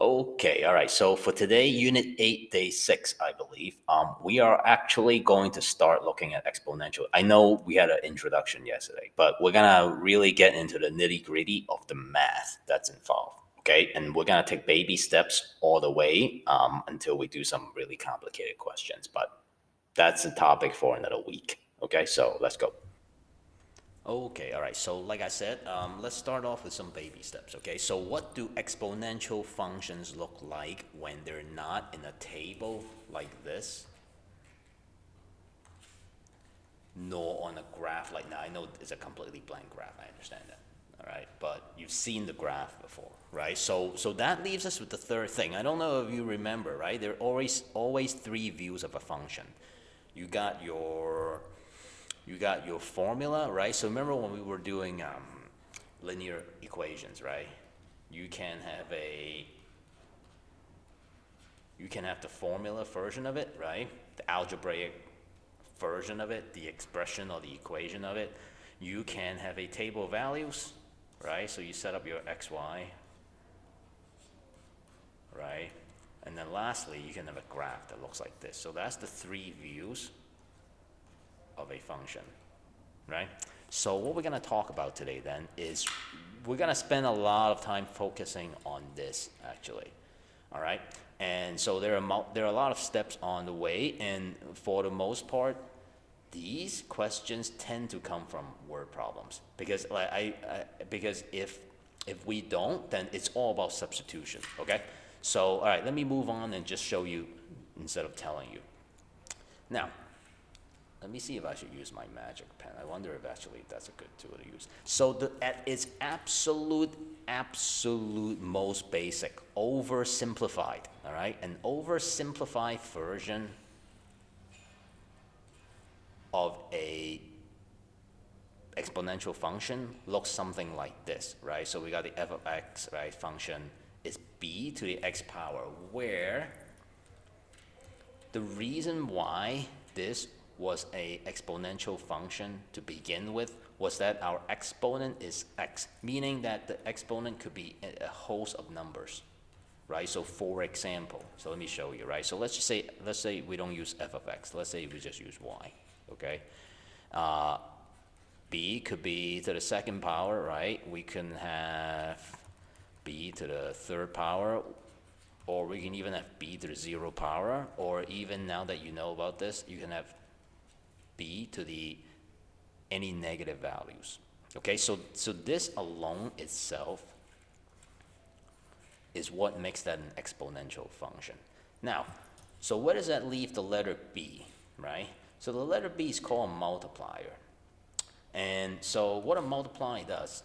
Okay, all right. So for today, Unit 8, Day 6, I believe, we are actually going to start looking at exponential. I know we had an introduction yesterday, but we're going to really get into the nitty gritty of the math that's involved. Okay, and we're going to take baby steps all the way until we do some really complicated questions. But that's a topic for another week. Okay, so let's go. Okay, all right. So, like I said, let's start off with some baby steps. Okay, so what do exponential functions look like when they're not in a table like this, nor on a graph like now? I know it's a completely blank graph. I understand that. All right, but you've seen the graph before, right? So that leaves us with the third thing. I don't know if you remember, right? There are always three views of a function. You got your you got your formula, right? So remember when we were doing linear equations, right? You can have a you can have the formula version of it, right? The algebraic version of it, the expression or the equation of it. You can have a table of values, right? So you set up your xy, right? And then lastly, you can have a graph that looks like this. So that's the three views of a function, right? So what we're going to talk about today then is we're going to spend a lot of time focusing on this actually, all right? And so there are a lot of steps on the way, and for the most part, these questions tend to come from word problems because because if we don't, then it's all about substitution. Okay, so all right, let me move on and just show you instead of telling you. Now, let me see if I should use my magic pen. I wonder if actually that's a good tool to use. So at its absolute most basic, oversimplified, all right? An oversimplified version of a exponential function looks something like this, right? So we got the f of x, right, function is b to the x power, where the reason why this was a exponential function to begin with was that our exponent is x, meaning that the exponent could be a host of numbers, right? So for example, so let me show you, right? So let's say we don't use f of x. Let's say we just use y, okay? B could be to the second power, right? We can have b to the third power, or we can even have b to the zero power, or even now that you know about this, you can have b to the any negative values. Okay, so this alone itself is what makes that an exponential function. Now, so where does that leave the letter b, right? So the letter b is called a multiplier. And so what a multiply does,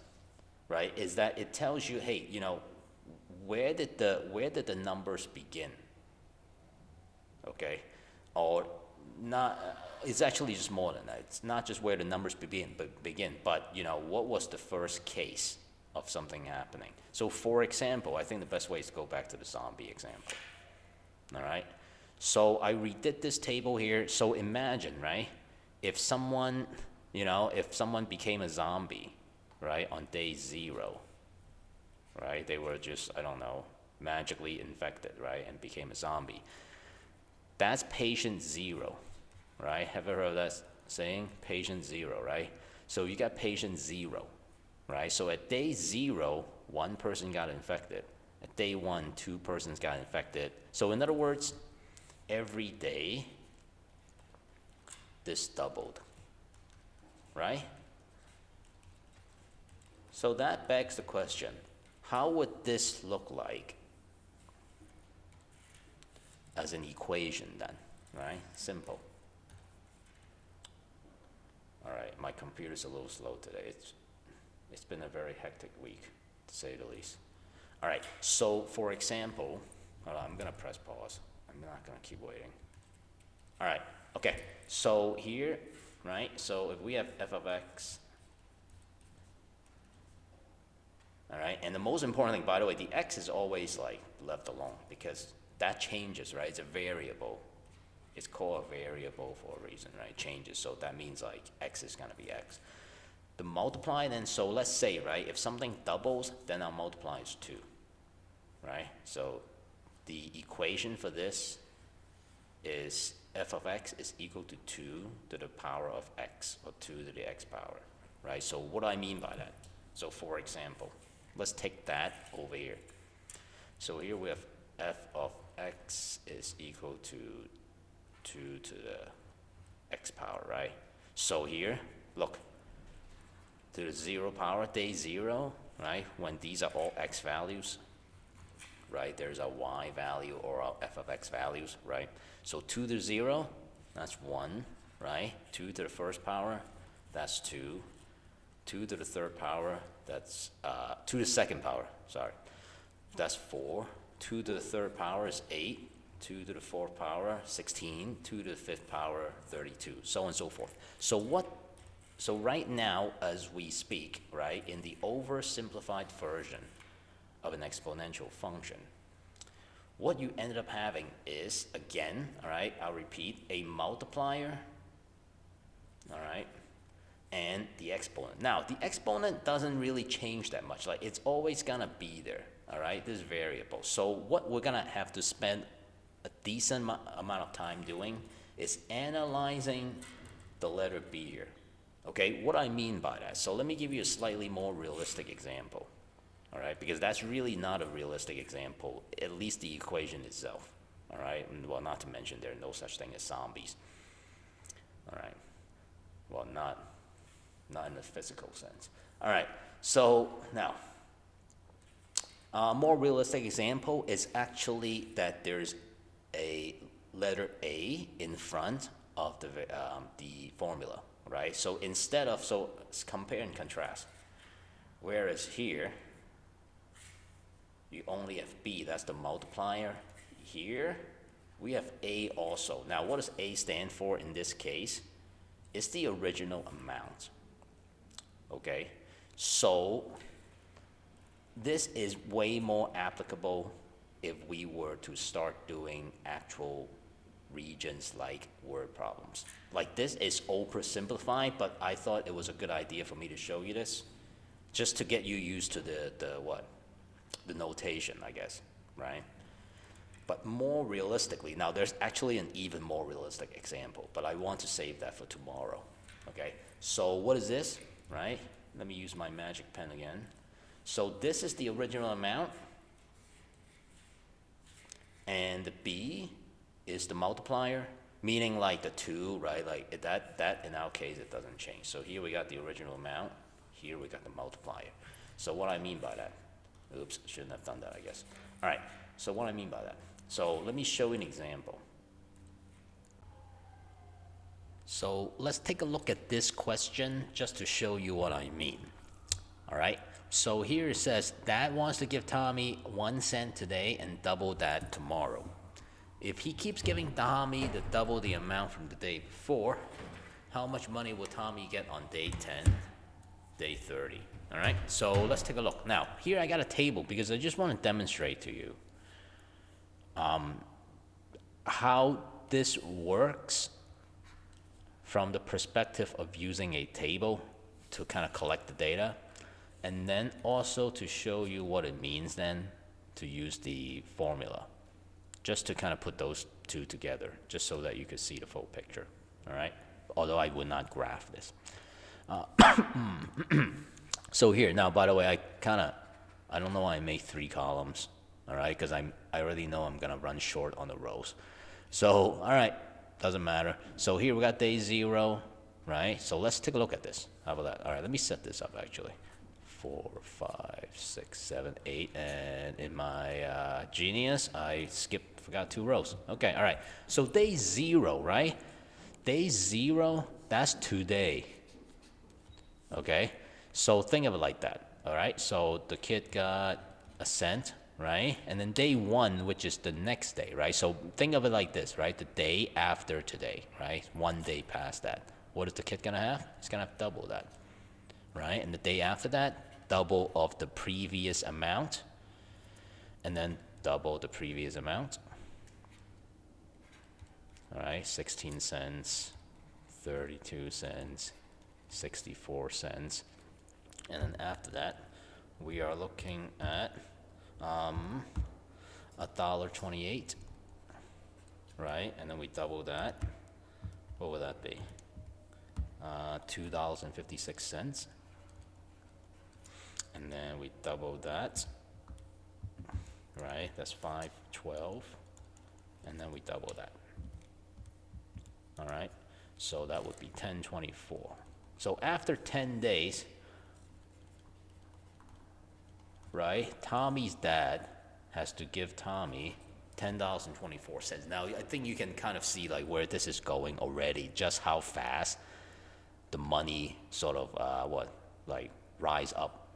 right, is that it tells you, hey, where did the numbers begin? Okay, or not? It's actually just more than that. It's not just where the numbers begin, but what was the first case of something happening? So, for example, I think the best way is to go back to the zombie example. All right. So I redid this table here. So imagine, right, if someone became a zombie, right, on day 0, right? They were just, I don't know, magically infected, right, and became a zombie. That's patient 0, right? Have you heard of that saying? Patient 0, right? So you got patient 0, right? So at day 0, one person got infected. At day 1, 2 persons got infected. So in other words, every day, this doubled, right? So that begs the question, how would this look like as an equation then, right? Simple. All right, my computer's a little slow today. It's been a very hectic week, to say the least. All right, so for example, I'm gonna press pause. I'm not gonna keep waiting. All right, okay, so here, right, so if we have f of x, all right, and the most important thing, by the way, the x is always like left alone because that changes, right? It's a variable. It's called a variable for a reason, right? It changes, so that means like x is gonna be x. The multiply then, so let's say, right, if something doubles, then our multiply is 2, right? So the equation for this is f of x is equal to 2 to the power of x, or 2 to the x power, right? So what do I mean by that? So for example, let's take that over here. So here we have f of x is equal to 2 to the x power, right? So here, look, to the 0 power, day 0, right? When these are all x values, right? There's a y value or a f of x values, right? So 2 to the 0, that's 1, right? 2 to the first power, that's 2. 2 to the third power, that's 2 to the second power, sorry, that's 4. 2 to the third power is 8. 2 to the fourth power, 16. 2 to the fifth power, 32, so on and so forth. So right now, as we speak, right, in the oversimplified version of an exponential function, what you ended up having is, again, all right, I'll repeat, a multiplier, all right, and the exponent. Now, the exponent doesn't really change that much. Like, it's always gonna be there, all right, this variable. So what we're gonna have to spend a decent amount of time doing is analyzing the letter b here. Okay, what I mean by that, so let me give you a slightly more realistic example, all right, because that's really not a realistic example, at least the equation itself, all right, and well, not to mention there are no such thing as zombies, all right, well, not in the physical sense. All right, so now, a more realistic example is actually that there's a letter A in front of the formula, right? So instead of, so compare and contrast. Whereas here, you only have B, that's the multiplier. Here, we have A also. Now, what does A stand for in this case? It's the original amount, okay? So this is way more applicable if we were to start doing actual regions like word problems. Like, this is oversimplified, but I thought it was a good idea for me to show you this, just to get you used to the notation, I guess, right? But more realistically, now there's actually an even more realistic example, but I want to save that for tomorrow, okay? So what is this, right? Let me use my magic pen again. So this is the original amount, and the B is the multiplier, meaning like the 2, right? Like that in our case, it doesn't change. So here we got the original amount, here we got the multiplier. So what I mean by that, oops, shouldn't have done that, I guess. All right, so what I mean by that. So let me show you an example. So let's take a look at this question just to show you what I mean. All right, so here it says, Dad wants to give Tommy 1 cent today and double that tomorrow. If he keeps giving Tommy the double the amount from the day before, how much money will Tommy get on day 10, day 30? All right, so let's take a look. Now, here I got a table because I just want to demonstrate to you how this works from the perspective of using a table to kind of collect the data, and then also to show you what it means then to use the formula, just to kind of put those two together, just so that you could see the full picture, all right? Although I would not graph this. So here, now, by the way, I don't know why I made 3 columns, all right? Because I already know I'm gonna run short on the rows. So, all right, doesn't matter. So here we got day 0, right? So let's take a look at this. How about that? All right, let me set this up actually. 4, 5, 6, 7, 8, and in my Genius, I forgot 2 rows. Okay, all right. So day 0, right? Day 0, that's today. Okay, so think of it like that. All right, so the kid got a cent, right? And then day 1, which is the next day, right? So think of it like this, right? The day after today, right? 1 day past that. What is the kid gonna have? He's gonna have double that, right? And the day after that, double of the previous amount, and then double the previous amount. All right, 16 cents, 32 cents, 64 cents. And then after that, we are looking at $1.28, right? And then we double that. What would that be? $2.56. And then we double that, right? That's 512. And then we double that. All right? So that would be 1024. So after 10 days, right, Tommy's dad has to give Tommy $10.24. Now, I think you can kind of see like where this is going already, just how fast the money sort of, rise up,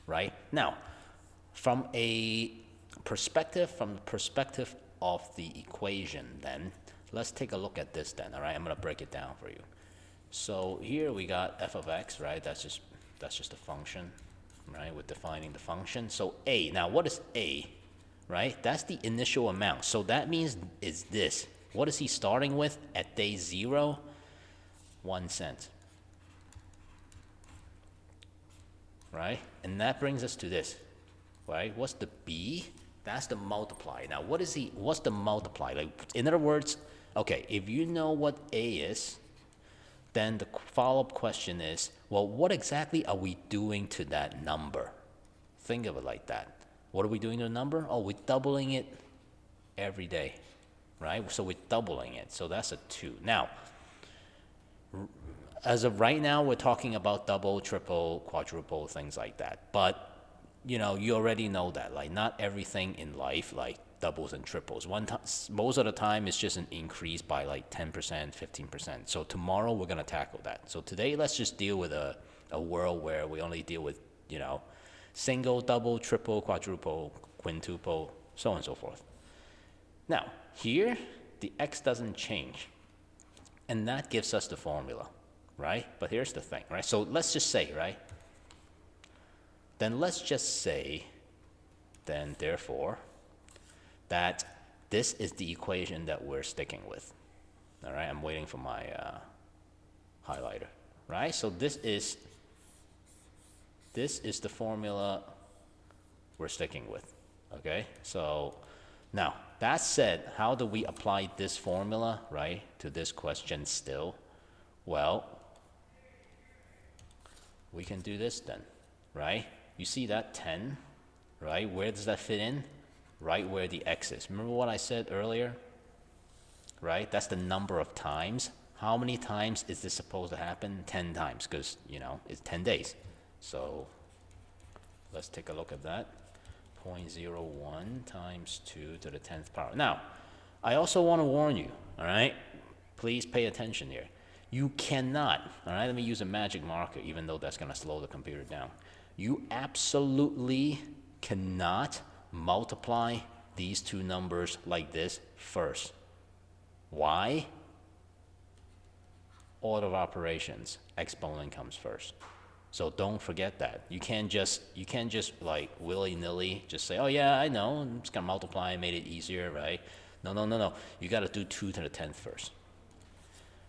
right? Now, from the perspective of the equation then, let's take a look at this then, all right? I'm gonna break it down for you. So here we got f of x, right? That's just a function, right? We're defining the function. So a, now what is a, right? That's the initial amount. So that means is this. What is he starting with at day 0? 1 cent. Right? And that brings us to this, right? What's the b? That's the multiply. Now, what's the multiply? Like, in other words, okay, if you know what a is, then the follow-up question is, well, what exactly are we doing to that number? Think of it like that. What are we doing to the number? Oh, we're doubling it every day, right? So we're doubling it. So that's a 2. Now, as of right now, we're talking about double, triple, quadruple, things like that. But, you know, you already know that. Like, not everything in life, like, doubles and triples. Most of the time, it's just an increase by, like, 10%, 15%. So tomorrow, we're going to tackle that. So today, let's just deal with a world where we only deal with, you know, single, double, triple, quadruple, quintuple, so on and so forth. Now, here, the x doesn't change. And that gives us the formula, right? But here's the thing, right? So let's just say, right? Then let's just say, then therefore, that this is the equation that we're sticking with. All right, I'm waiting for my highlighter, right? So this is the formula we're sticking with, okay? So now, that said, how do we apply this formula, right, to this question still? Well, we can do this then, right? You see that 10, right? Where does that fit in? Right where the x is. Remember what I said earlier? Right? That's the number of times. How many times is this supposed to happen? 10 times, because, you know, it's 10 days. So let's take a look at that. 0.01 times 2 to the 10th power. Now, I also want to warn you, all right? Please pay attention here. You cannot, all right? Let me use a magic marker, even though that's going to slow the computer down. You absolutely cannot multiply these two numbers like this first. Why? Order of operations, exponent comes first. So don't forget that. You can't just like willy-nilly just say, oh yeah, I know, I'm just gonna multiply and made it easier, right? No. You gotta do 2 to the 10th first.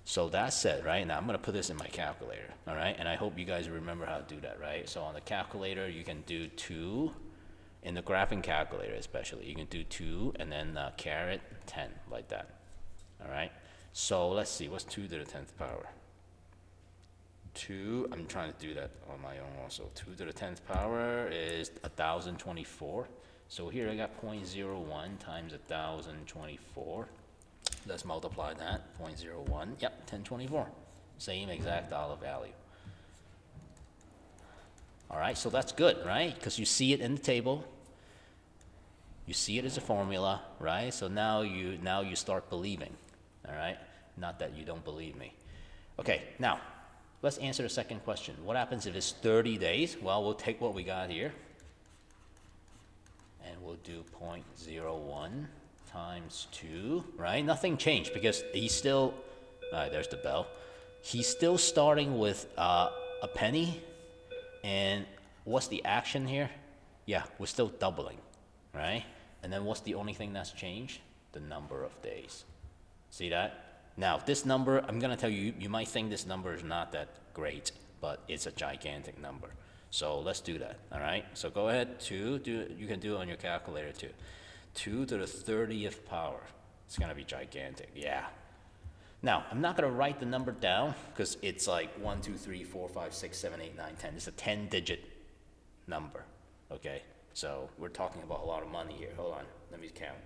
So that said, right, now I'm gonna put this in my calculator, all right? And I hope you guys remember how to do that, right? So on the calculator, you can do 2, in the graphing calculator especially, you can do 2 and then caret 10, like that, all right? So let's see, what's 2 to the 10th power? 2, I'm trying to do that on my own also. 2 to the 10th power is 1,024. So here I got 0.01 times 1,024. Let's multiply that, 0.01, yep, 1024. Same exact dollar value. All right, so that's good, right? Because you see it in the table. You see it as a formula, right? So now you start believing, all right? Not that you don't believe me. Okay, now, let's answer the second question. What happens if it's 30 days? Well, we'll take what we got here, and we'll do 0.01 times 2, right? Nothing changed because he's still, there's the bell. He's still starting with a penny, and what's the action here? Yeah, we're still doubling, right? And then what's the only thing that's changed? The number of days. See that? Now, this number, I'm going to tell you, you might think this number is not that great, but it's a gigantic number. So let's do that, all right? So go ahead, 2, you can do it on your calculator too. 2 to the 30th power. It's gonna be gigantic, yeah. Now, I'm not gonna write the number down because it's like 1, 2, 3, 4, 5, 6, 7, 8, 9, 10. It's a 10-digit number, okay? So we're talking about a lot of money here. Hold on, let me count.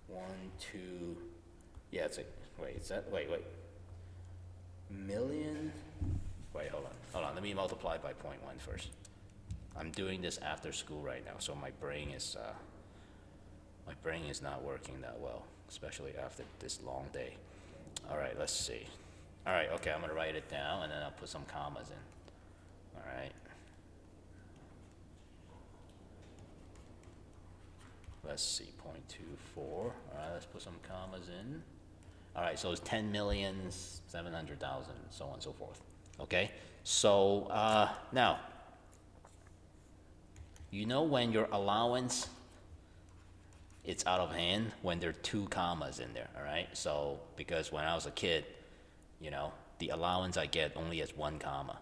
1, 2, yeah, it's like, wait, is that, wait. Million? Wait, hold on, let me multiply by 0.1 first. I'm doing this after school right now, so my brain is not working that well, especially after this long day. All right, let's see. All right, okay, I'm gonna write it down and then I'll put some commas in. All right. Let's see, 0.24. All right, let's put some commas in. All right, so it's 10,700,000, so on and so forth. Okay, so now, you know when your allowance, it's out of hand when there are 2 commas in there, all right? So, because when I was a kid, you know, the allowance I get only has 1 comma,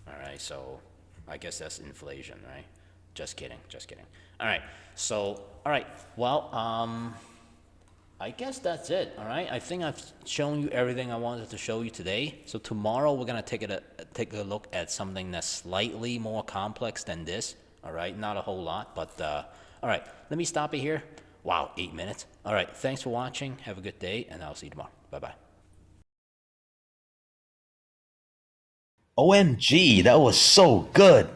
all right? So, I guess that's inflation, right? Just kidding. All right, so, all right, well, I guess that's it, all right? I think I've shown you everything I wanted to show you today. So tomorrow we're gonna take a look at something that's slightly more complex than this, all right? Not a whole lot, but all right, let me stop it here. Wow, 8 minutes. All right, thanks for watching. Have a good day, and I'll see you tomorrow. Bye-bye. OMG, that was so good.